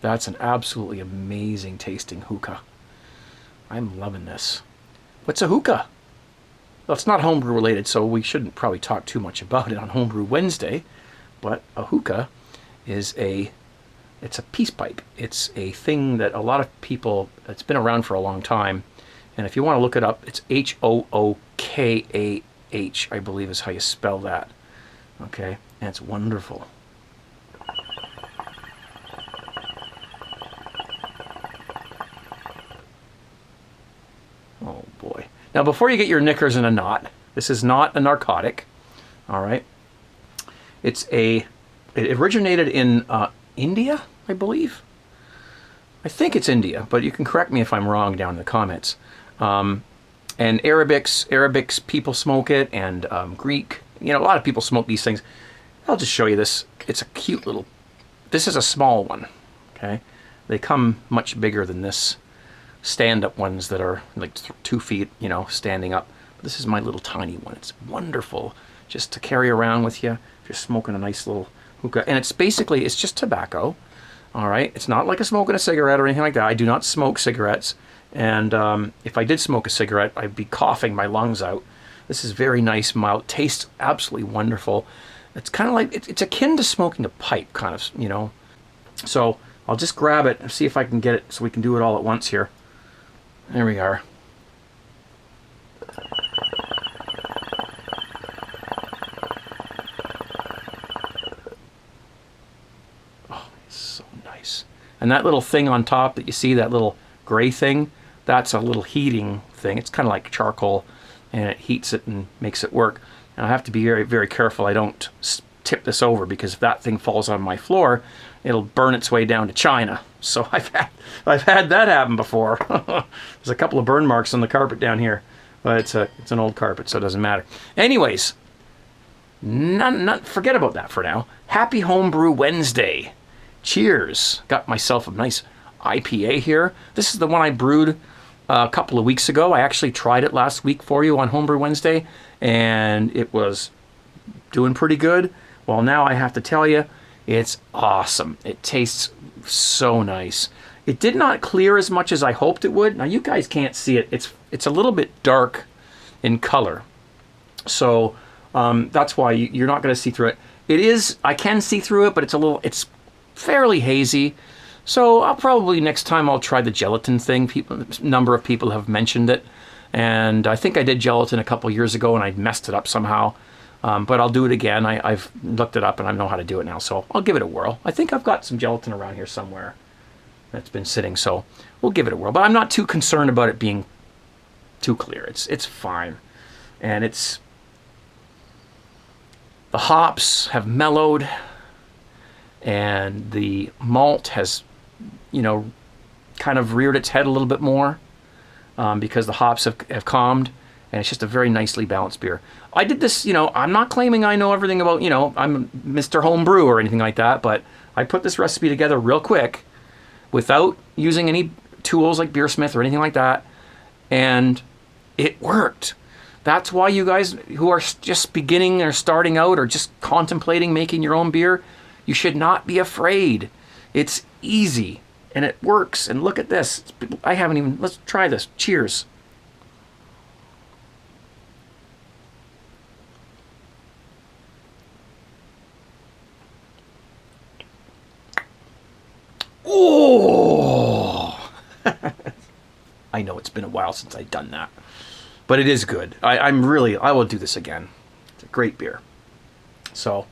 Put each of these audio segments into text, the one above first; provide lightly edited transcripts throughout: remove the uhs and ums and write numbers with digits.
That's an absolutely amazing tasting hookah. I'm loving this. What's a hookah? Well, it's not homebrew related, so we shouldn't probably talk too much about it on Homebrew Wednesday. But a hookah is it's a peace pipe. It's a thing that a lot of people, it's been around for a long time. And if you want to look it up, it's Hookah, I believe is how you spell that. Okay, and it's wonderful. Oh boy. Now before you get your knickers in a knot, this is not a narcotic. All right. It originated in India, I believe. I think it's India, but you can correct me if I'm wrong down in the comments. And Arabics people smoke it, and Greek. You know, a lot of people smoke these things. I'll just show you this. It's a cute little. This is a small one. Okay, they come much bigger than this. Stand-up ones that are like 2 feet, you know, standing up. This is my little tiny one. It's wonderful just to carry around with you if you're smoking a nice little hookah. And it's basically, it's just tobacco. All right, it's not like smoking a cigarette or anything like that. I do not smoke cigarettes, and if I did smoke a cigarette, I'd be coughing my lungs out. This is very nice, mild, tastes absolutely wonderful. It's kind of like, it's akin to smoking a pipe, kind of, you know. So I'll just grab it and see if I can get it so we can do it all at once here. There we are. Oh, it's so nice. And that little thing on top that you see, that little gray thing, that's a little heating thing. It's kind of like charcoal, and it heats it and makes it work. And I have to be very, very careful I don't tip this over, because if that thing falls on my floor, it'll burn its way down to China. So I've had that happen before. There's a couple of burn marks on the carpet down here, but it's an old carpet, so it doesn't matter. Anyways, forget about that for now. Happy Homebrew Wednesday. Cheers. Got myself a nice IPA here. This is the one I brewed a couple of weeks ago. I actually tried it last week for you on Homebrew Wednesday, and it was doing pretty good. Well, now I have to tell you, it's awesome. It tastes so nice. It did not clear as much as I hoped it would. Now you guys can't see it. It's a little bit dark in color, so that's why you're not going to see through it. It is. I can see through it, but it's fairly hazy. So I'll probably next time I'll try the gelatin thing. A number of people have mentioned it, and I think I did gelatin a couple years ago and I messed it up somehow. But I'll do it again. I've looked it up and I know how to do it now, so I'll give it a whirl. I think I've got some gelatin around here somewhere that's been sitting, so we'll give it a whirl. But I'm not too concerned about it being too clear. It's fine. And the hops have mellowed, and the malt has, you know, kind of reared its head a little bit more because the hops have calmed. And it's just a very nicely balanced beer. I did this, you know, I'm not claiming I know everything about, you know, I'm Mr. Homebrew or anything like that, but I put this recipe together real quick without using any tools like Beersmith or anything like that, and it worked. That's why you guys who are just beginning or starting out or just contemplating making your own beer, you should not be afraid. It's easy, and it works. And look at this. Let's try this. Cheers. Oh! I know it's been a while since I've done that, but it is good. I will do this again. It's a great beer. So,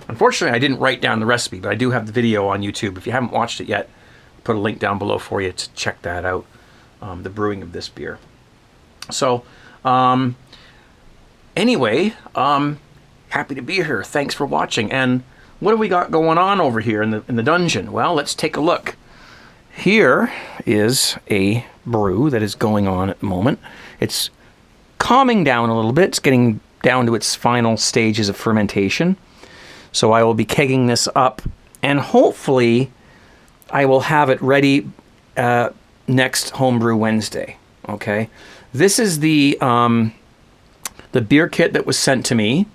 unfortunately, I didn't write down the recipe, but I do have the video on YouTube. If you haven't watched it yet, I'll put a link down below for you to check that out, the brewing of this beer. So, anyway, happy to be here. Thanks for watching. And what do we got going on over here in the dungeon? Well, let's take a look. Here is a brew that is going on at the moment. It's calming down a little bit. It's getting down to its final stages of fermentation. So I will be kegging this up, and hopefully I will have it ready next Homebrew Wednesday. Okay, this is the beer kit that was sent to me.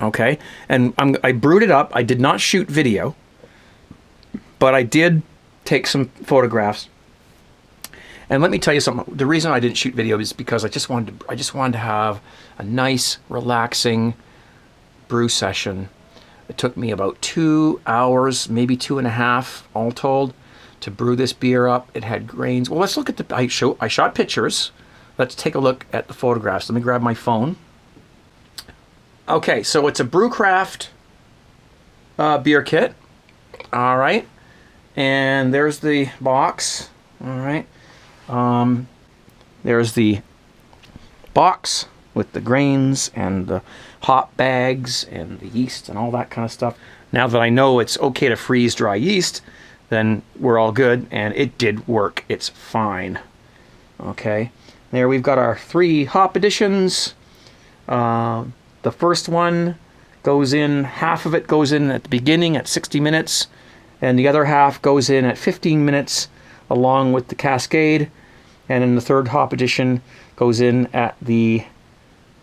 Okay, and I brewed it up. I did not shoot video, but I did take some photographs. And let me tell you something. The reason I didn't shoot video is because I just wanted to have a nice, relaxing brew session. It took me about 2 hours, maybe 2.5 all told, to brew this beer up. It had grains. Well, let's look at I shot pictures. Let's take a look at the photographs. Let me grab my phone. Okay, so it's a Brewcraft beer kit. All right. And there's the box. All right. There's the box with the grains and the hop bags and the yeast and all that kind of stuff. Now that I know it's okay to freeze dry yeast, then we're all good, and it did work. It's fine. Okay. There we've got our 3 hop additions. The first one goes in, half of it goes in at the beginning at 60 minutes, and the other half goes in at 15 minutes along with the Cascade. And then the third hop addition goes in at the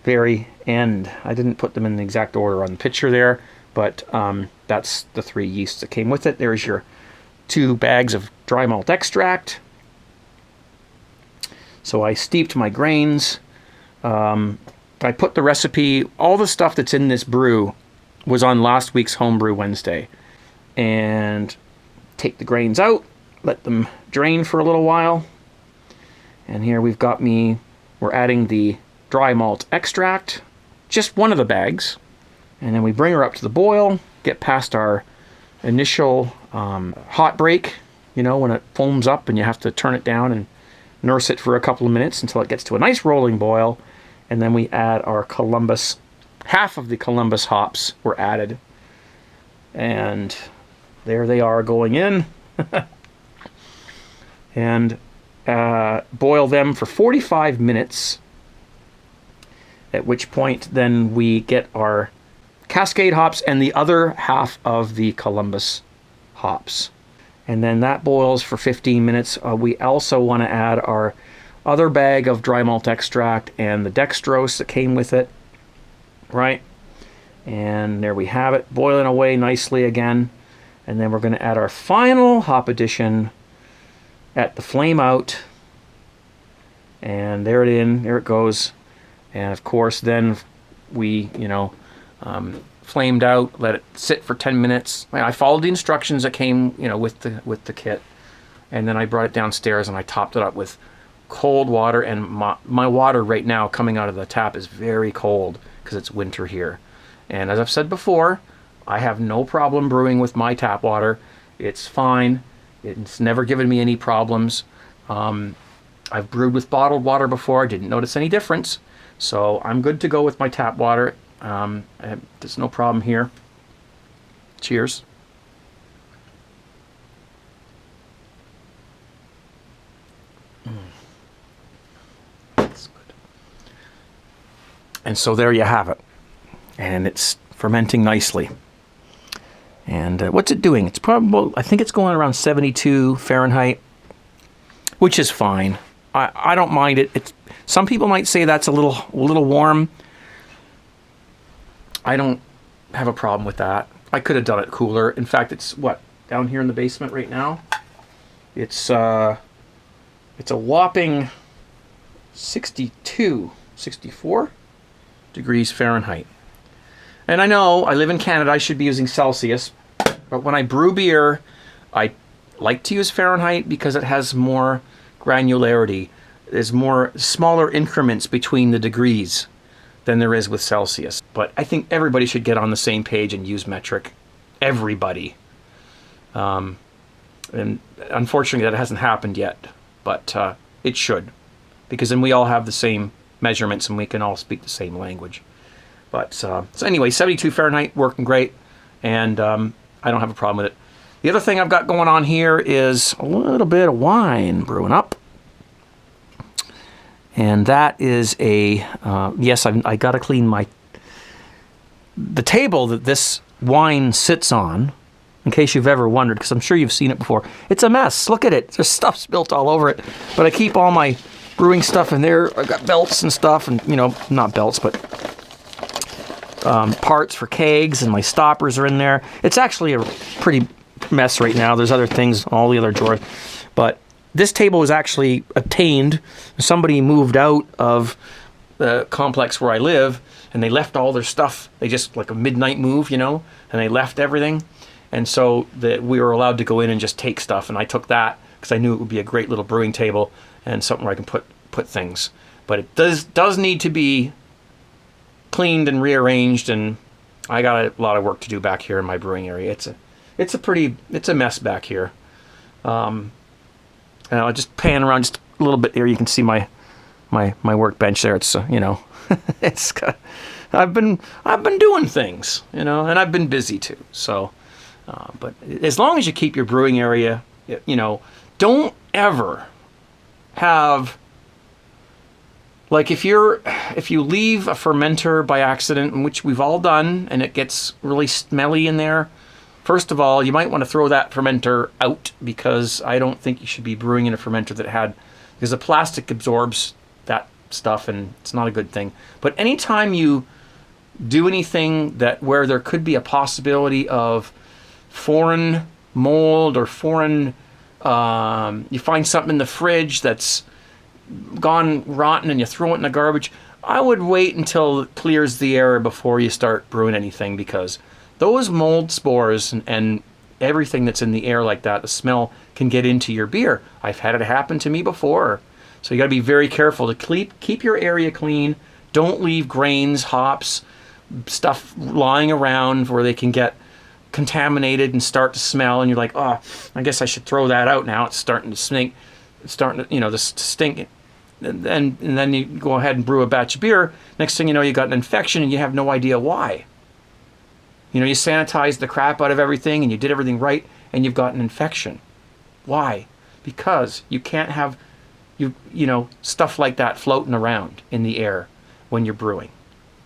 very end. I didn't put them in the exact order on the picture there, but that's the 3 yeasts that came with it. There's your 2 bags of dry malt extract. So I steeped my grains. I put the recipe, all the stuff that's in this brew was on last week's Homebrew Wednesday. And take the grains out, let them drain for a little while. And here we're adding the dry malt extract, just one of the bags. And then we bring her up to the boil, get past our initial hot break, you know, when it foams up and you have to turn it down and nurse it for a couple of minutes until it gets to a nice rolling boil. And then we add our Columbus, half of the Columbus hops were added. And there they are going in. And boil them for 45 minutes, at which point then we get our Cascade hops and the other half of the Columbus hops. And then that boils for 15 minutes. We also want to add our other bag of dry malt extract and the dextrose that came with it, right? And there we have it, boiling away nicely again. And then we're going to add our final hop addition at the flame out. And there it goes. And of course, then we, flamed out, let it sit for 10 minutes. I followed the instructions that came, with the kit. And then I brought it downstairs and I topped it up with cold water. And my water right now coming out of the tap is very cold because it's winter here. And as I've said before, I have no problem brewing with my tap water. It's fine. It's never given me any problems. I've brewed with bottled water before. I didn't notice any difference. So I'm good to go with my tap water. There's no problem here. Cheers. That's good. And so there you have it. And it's fermenting nicely. And what's it doing? It's probably, I think it's going around 72 Fahrenheit, which is fine. I don't mind it. It's, some people might say that's a little warm. I don't have a problem with that. I could have done it cooler. In fact, it's down here in the basement right now. It's a whopping 64 degrees Fahrenheit. And I know I live in Canada, I should be using Celsius, but when I brew beer, I like to use Fahrenheit because it has more granularity. There's more smaller increments between the degrees than there is with Celsius. But I think everybody should get on the same page and use metric. Everybody. And unfortunately that hasn't happened yet, but it should. Because then we all have the same measurements and we can all speak the same language. But so anyway, 72 Fahrenheit, working great, and I don't have a problem with it. The other thing I've got going on here is a little bit of wine brewing up. And that is yes, I got to clean the table that this wine sits on, in case you've ever wondered, because I'm sure you've seen it before. It's a mess. Look at it. There's stuff spilt all over it. But I keep all my brewing stuff in there. I've got belts and stuff, and, not belts, but parts for kegs, and my stoppers are in there. It's actually a pretty mess right now. There's other things, all the other drawers. But this table was actually obtained. Somebody moved out of the complex where I live, and they left all their stuff. They just, like a midnight move, you know, and they left everything. And so we were allowed to go in and just take stuff, and I took that because I knew it would be a great little brewing table and something where I can put things. But it does need to be cleaned and rearranged, and I got a lot of work to do back here in my brewing area. It's a mess back here. And I'll just pan around just a little bit here. You can see my workbench there. It's you know, I've been doing things, you know, and I've been busy too. So, but as long as you keep your brewing area, you know, don't ever have, like, if you leave a fermenter by accident, which we've all done, and it gets really smelly in there, first of all, you might want to throw that fermenter out, because I don't think you should be brewing in a fermenter because the plastic absorbs that stuff, and it's not a good thing. But anytime you do anything where there could be a possibility of foreign mold or foreign, you find something in the fridge that's gone rotten and you throw it in the garbage, I would wait until it clears the air before you start brewing anything, because those mold spores and everything that's in the air like that, the smell can get into your beer. I've had it happen to me before. So you got to be very careful to keep your area clean. Don't leave grains, hops, stuff lying around where they can get contaminated and start to smell, and you're like, oh, I guess I should throw that out now. It's starting to stink. It's starting to, you know, to stink. And then you go ahead and brew a batch of beer. Next thing you know, you got an infection and you have no idea why. You know, you sanitized the crap out of everything and you did everything right, and you've got an infection. Why? Because you can't have you know, stuff like that floating around in the air when you're brewing.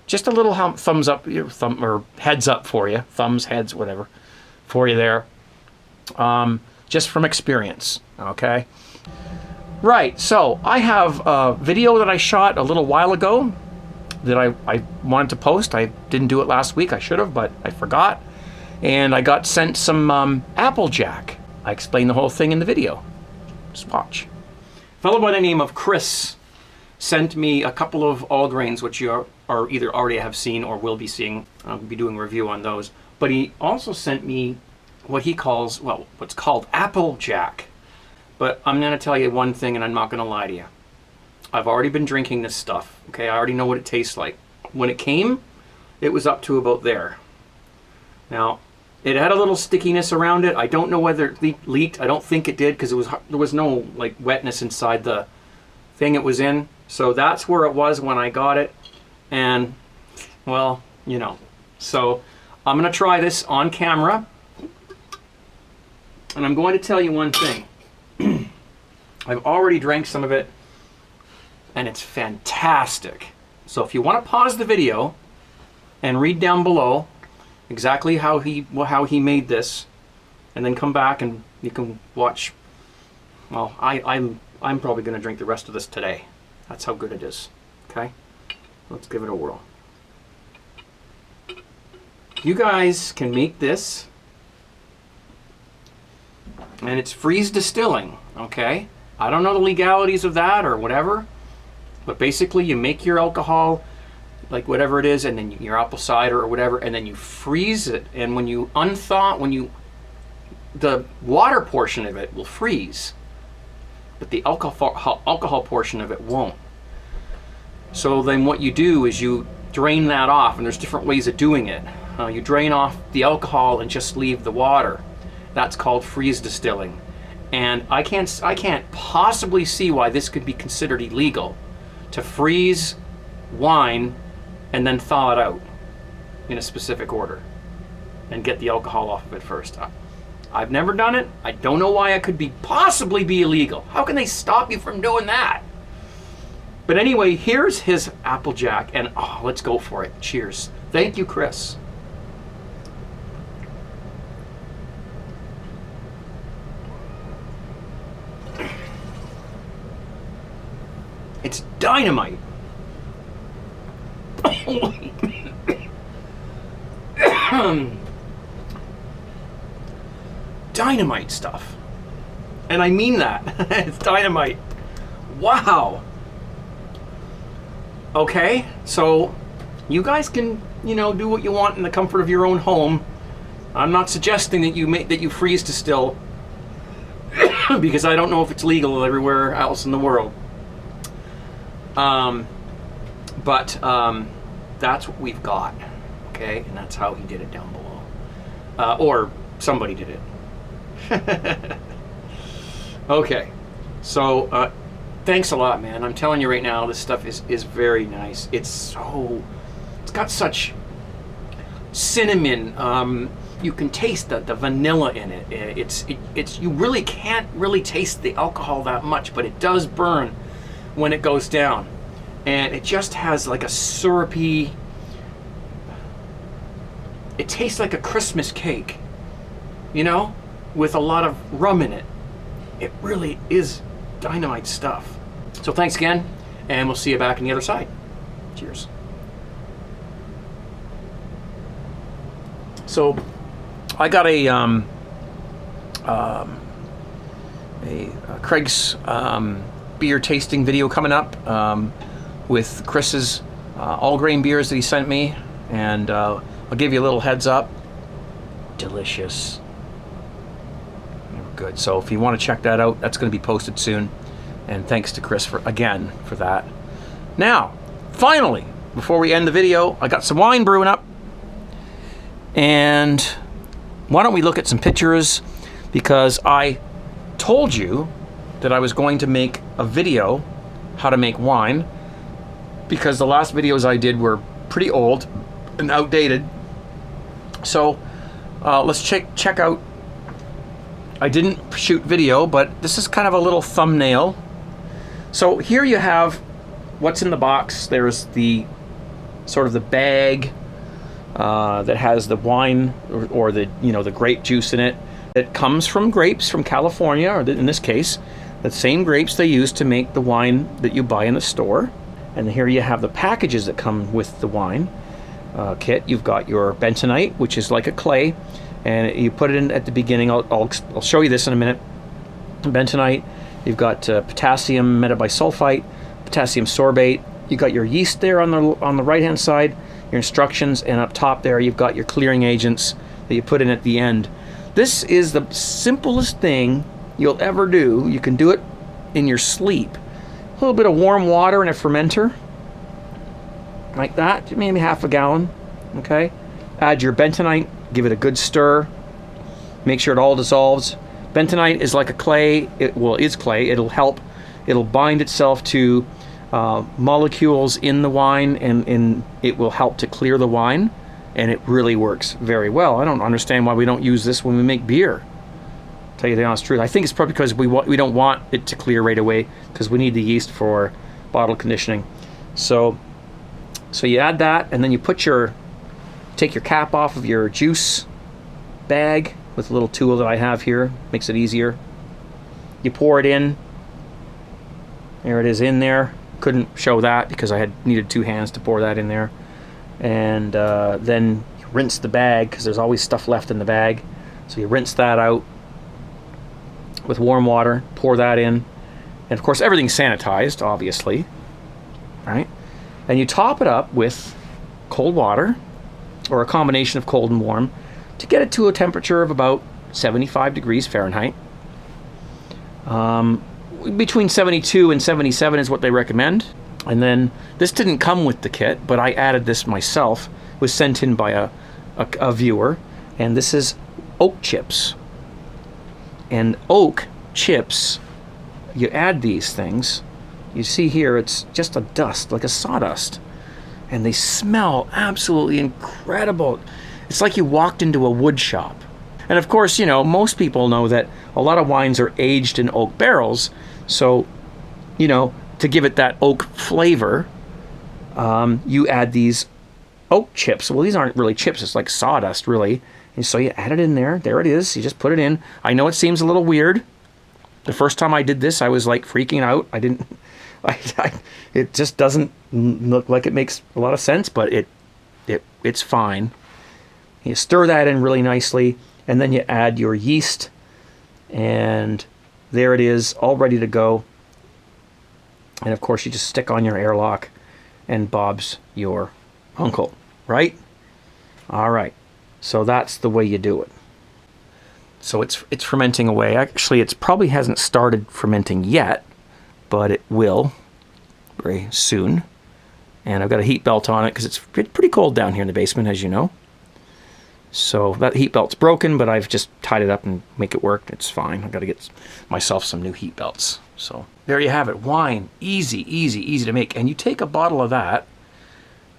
Just a little thumbs up, or heads up for you, thumbs, heads, whatever, for you there. Just from experience, okay? Right, so I have a video that I shot a little while ago that I wanted to post. I didn't do it last week. I should have, but I forgot. And I got sent some Applejack. I explained the whole thing in the video. Just watch. A fellow by the name of Chris sent me a couple of all grains, which you are either already have seen or will be seeing. I'll be doing a review on those. But he also sent me what he calls, well, what's called Applejack. But I'm going to tell you one thing, and I'm not going to lie to you. I've already been drinking this stuff, okay? I already know what it tastes like. When it came, it was up to about there. Now, it had a little stickiness around it. I don't know whether it leaked. I don't think it did, because there was no like wetness inside the thing it was in. So that's where it was when I got it. And, well, you know. So I'm going to try this on camera. And I'm going to tell you one thing. I've already drank some of it, and it's fantastic. So if you want to pause the video and read down below exactly how he made this, and then come back and you can watch. Well, I'm probably going to drink the rest of this today. That's how good it is. Okay, let's give it a whirl. You guys can make this, and it's freeze distilling. Okay, I don't know the legalities of that or whatever, but basically you make your alcohol, like whatever it is, and then your apple cider or whatever, and then you freeze it. And when you unthaw, the water portion of it will freeze, but the alcohol portion of it won't. So then what you do is you drain that off, and there's different ways of doing it. You drain off the alcohol and just leave the water. That's called freeze distilling. And I can't possibly see why this could be considered illegal, to freeze wine and then thaw it out in a specific order and get the alcohol off of it first. I've never done it. I don't know why it could possibly be illegal. How can they stop you from doing that? But anyway, here's his Applejack, and oh, let's go for it. Cheers. Thank you, Chris. It's dynamite. dynamite stuff. And I mean that. It's dynamite. Wow. Okay, so you guys can, you know, do what you want in the comfort of your own home. I'm not suggesting that you freeze distill because I don't know if it's legal everywhere else in the world. But that's what we've got. Okay, and that's how he did it down below. Or somebody did it. Okay, so thanks a lot, man. I'm telling you right now, this stuff is very nice. It's got such cinnamon. You can taste the vanilla in it. It's you really can't really taste the alcohol that much, but it does burn when it goes down, and it just has like a syrupy. It tastes like a Christmas cake, you know, with a lot of rum in it. It really is dynamite stuff. So thanks again, and we'll see you back on the other side. Cheers. So I got a Craig's beer tasting video coming up with Chris's all grain beers that he sent me, and I'll give you a little heads up. Delicious. Good. So if you want to check that out, that's going to be posted soon. And thanks to Chris for that. Now, finally, before we end the video, I got some wine brewing up. And why don't we look at some pictures, because I told you that I was going to make a video how to make wine, because the last videos I did were pretty old and outdated. So let's check out. I didn't shoot video, but this is kind of a little thumbnail. So here you have what's in the box. There's the sort of the bag that has the wine or the, you know, the grape juice in it. It comes from grapes from California, or in this case, the same grapes they use to make the wine that you buy in the store. And here you have the packages that come with the wine kit. You've got your bentonite, which is like a clay, and you put it in at the beginning. I'll show you this in a minute. Bentonite. You've got potassium metabisulfite, potassium sorbate. You've got your yeast there on the right hand side, your instructions, and up top there you've got your clearing agents that you put in at the end. This is the simplest thing you'll ever do. You can do it in your sleep. A little bit of warm water in a fermenter, like that, maybe half a gallon. Okay, add your bentonite, give it a good stir, make sure it all dissolves. Bentonite is like a clay. It's clay. It'll bind itself to molecules in the wine, and it will help to clear the wine, and it really works very well. I don't understand why we don't use this when we make beer. Tell you the honest truth. I think it's probably because we don't want it to clear right away, because we need the yeast for bottle conditioning. So you add that, and then you take your cap off of your juice bag with a little tool that I have here. Makes it easier. You pour it in. There it is in there. Couldn't show that because I needed two hands to pour that in there. And then you rinse the bag, because there's always stuff left in the bag. So you rinse that out with warm water, pour that in, and of course everything's sanitized, obviously, right? And you top it up with cold water, or a combination of cold and warm, to get it to a temperature of about 75 degrees Fahrenheit. Between 72 and 77 is what they recommend. And then this didn't come with the kit, but I added this myself. It was sent in by a viewer, and this is oak chips. And oak chips, you add these things, you see here it's just a dust, like a sawdust, and they smell absolutely incredible. It's like you walked into a wood shop. And of course, you know, most people know that a lot of wines are aged in oak barrels, so, you know, to give it that oak flavor, you add these oak chips. Well, these aren't really chips, it's like sawdust, really. And so you add it in there. There it is. You just put it in. I know it seems a little weird. The first time I did this, I was like freaking out. It just doesn't look like it makes a lot of sense, but it's fine. You stir that in really nicely, and then you add your yeast And there it is, all ready to go. And of course, you just stick on your airlock, and Bob's your uncle, right? All right. So that's the way you do it. So it's fermenting away. Actually, it probably hasn't started fermenting yet, but it will very soon. And I've got a heat belt on it because it's pretty cold down here in the basement, as you know. So that heat belt's broken, but I've just tied it up and make it work. It's fine. I've got to get myself some new heat belts. So there you have it. Wine. Easy, easy, easy to make. And you take a bottle of that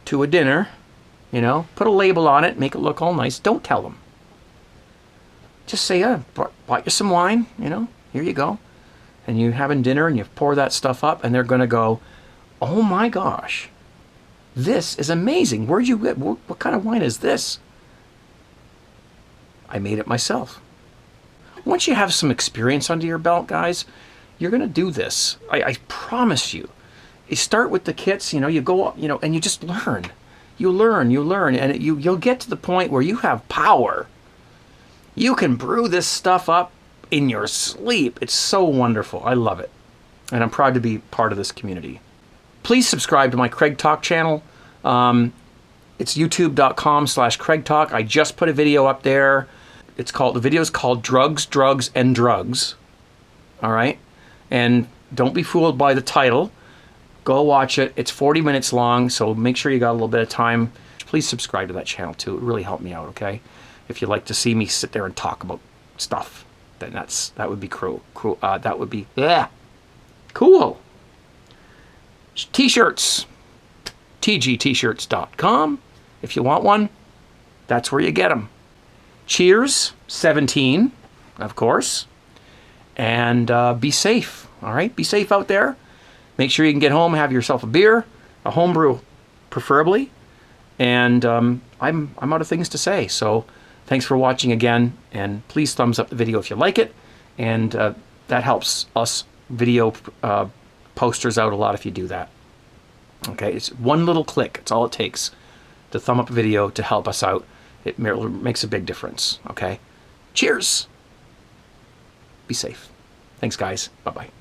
to a dinner, you know, put a label on it, make it look all nice. Don't tell them. Just say, bought you some wine, you know, here you go. And you're having dinner and you pour that stuff up, and they're going to go, oh my gosh, this is amazing. Where'd you get, what kind of wine is this? I made it myself. Once you have some experience under your belt, guys, you're going to do this. I promise you. You start with the kits, you know, you go, you know, and you just learn. You learn, and you'll get to the point where you have power. You can brew this stuff up in your sleep. It's so wonderful. I love it. And I'm proud to be part of this community. Please subscribe to my Craig Talk channel. It's youtube.com/Craig Talk. I just put a video up there. The video's called Drugs, Drugs, and Drugs. All right? And don't be fooled by the title. Go watch it. It's 40 minutes long, so make sure you got a little bit of time. Please subscribe to that channel too. It really helped me out, okay? If you'd like to see me sit there and talk about stuff, then that would be cool. That would be cool. T-shirts. tgtshirts.com. If you want one, that's where you get them. Cheers, 17, of course. And be safe, all right? Be safe out there. Make sure you can get home, have yourself a beer, a homebrew, preferably. And I'm out of things to say. So thanks for watching again. And please thumbs up the video if you like it. And that helps us video posters out a lot if you do that. Okay, it's one little click. It's all it takes to thumb up a video to help us out. It makes a big difference. Okay, cheers. Be safe. Thanks, guys. Bye-bye.